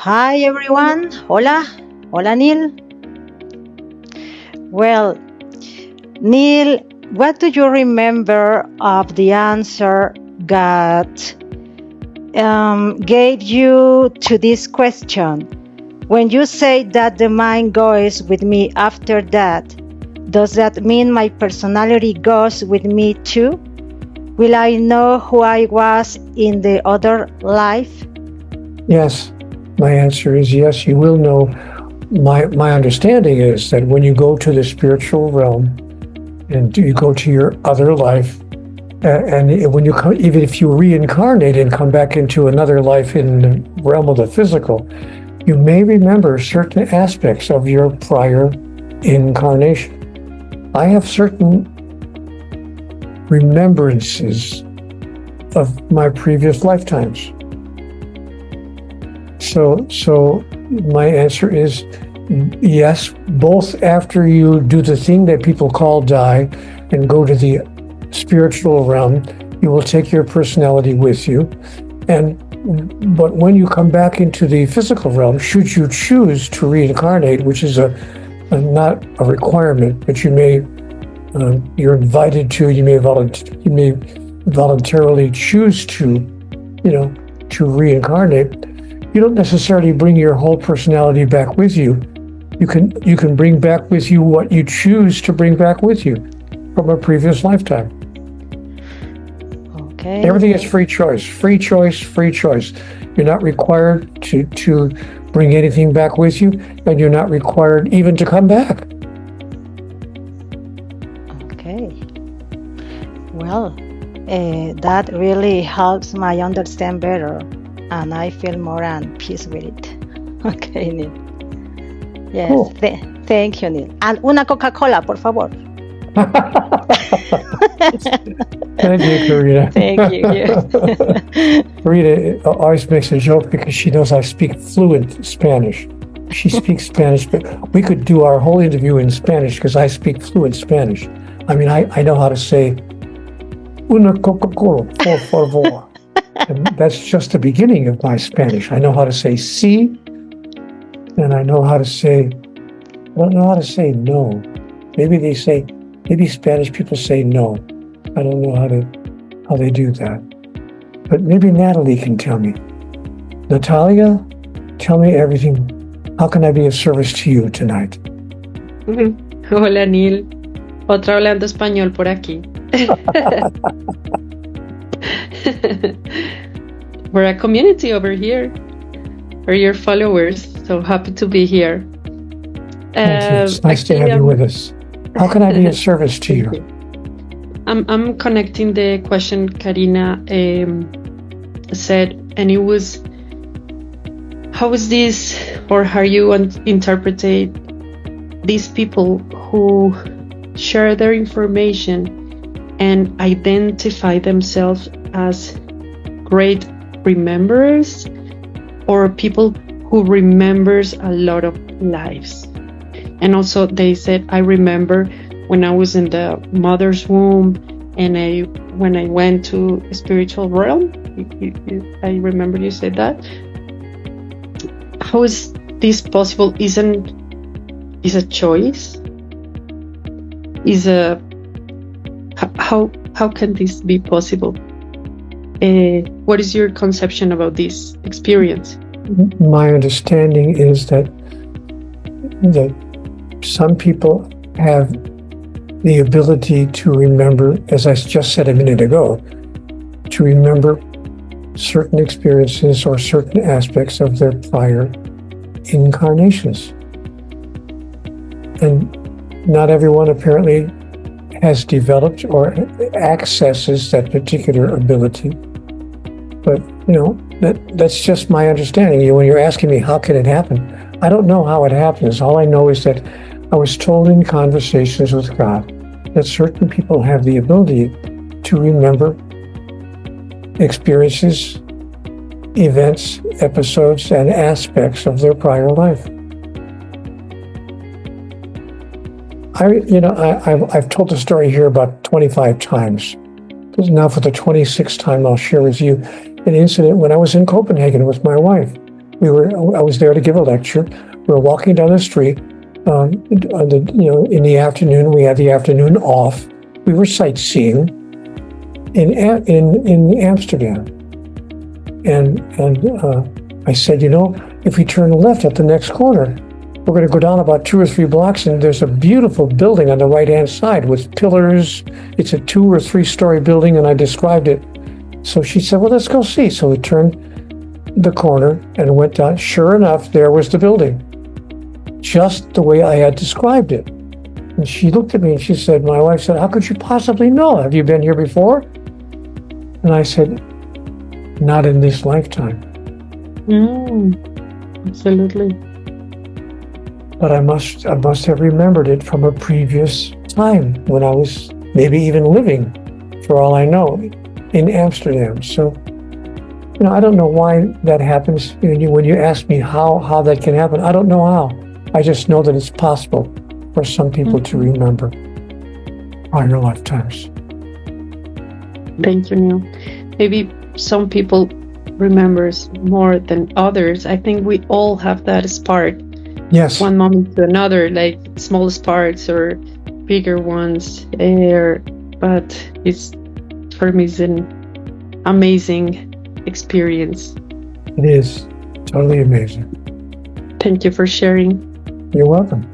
Hi everyone. Hola. Hola Neil. Well, Neil, what do you remember of the answer God gave you to this question? When you say that the mind goes with me after that, does that mean my personality goes with me too? Will I know who I was in the other life? Yes, my answer is yes, you will know. My understanding is that when you go to the spiritual realm and you go to your other life, and when you come, even if you reincarnate and come back into another life in the realm of the physical, you may remember certain aspects of your prior incarnation. I have certain remembrances of my previous lifetimes. So my answer is yes, both after you do the thing that people call die and go to the spiritual realm, you will take your personality with you. But when you come back into the physical realm, should you choose to reincarnate, which is not a requirement, but you're invited to, you may voluntarily choose to reincarnate. You don't necessarily bring your whole personality back with you. You can bring back with you what you choose to bring back with you from a previous lifetime. Okay. Everything is free choice, free choice, free choice. You're not required to bring anything back with you, and you're not required even to come back. Okay. Well, that really helps me understand better, and I feel more at peace with it. Okay, Neil. Yes, Cool. Thank you, Neil. And una Coca-Cola, por favor. Thank you, Karina. Thank you. Karina always makes a joke because she knows I speak fluent Spanish. She speaks Spanish, but we could do our whole interview in Spanish because I speak fluent Spanish. I mean, I know how to say una Coca-Cola, por favor. And that's just the beginning of my Spanish. I know how to say sí, and I know how to say, I don't know how to say no. Maybe Spanish people say no. I don't know how they do that. But maybe Natalie can tell me. Natalia, tell me everything. How can I be of service to you tonight? Hola, Neil. Otra hablando español por aquí. We're a community over here. We're your followers, so happy to be here. Thank you. It's nice to have you with us. How can I be of service to you? I'm connecting the question Karina said, and it was, how is this, or how you interpret these people who share their information and identify themselves as great rememberers, or people who remembers a lot of lives. And also they said, I remember when I was in the mother's womb and when I went to a spiritual realm. I remember you said that. How is this possible? Is a choice? How can this be possible? What is your conception about this experience? My understanding is that some people have the ability to remember, as I just said a minute ago, to remember certain experiences or certain aspects of their prior incarnations. And not everyone apparently has developed or accesses that particular ability. But, that's just my understanding. When you're asking me, how can it happen? I don't know how it happens. All I know is that I was told in conversations with God that certain people have the ability to remember experiences, events, episodes, and aspects of their prior life. I've told the story here about 25 times. Now for the 26th time, I'll share with you an incident when I was in Copenhagen with my wife. I was there to give a lecture. We were walking down the street. In the afternoon, we had the afternoon off. We were sightseeing in Amsterdam, and I said, if we turn left at the next corner, we're going to go down about 2 or 3 blocks, and there's a beautiful building on the right-hand side with pillars. It's a 2 or 3 story building, and I described it. So she said, well, let's go see. So we turned the corner and went down. Sure enough, there was the building, just the way I had described it. And she looked at me and she said, my wife said, how could you possibly know? Have you been here before? And I said, not in this lifetime. Absolutely. But I must have remembered it from a previous time when I was maybe even living, for all I know, in Amsterdam. So, I don't know why that happens. When you ask me how that can happen, I don't know how. I just know that it's possible for some people to remember prior lifetimes. Thank you, Neale. Maybe some people remembers more than others. I think we all have that spark. Yes. One moment to another, like small sparks or bigger ones. But for me, it's an amazing experience. It is totally amazing. Thank you for sharing. You're welcome.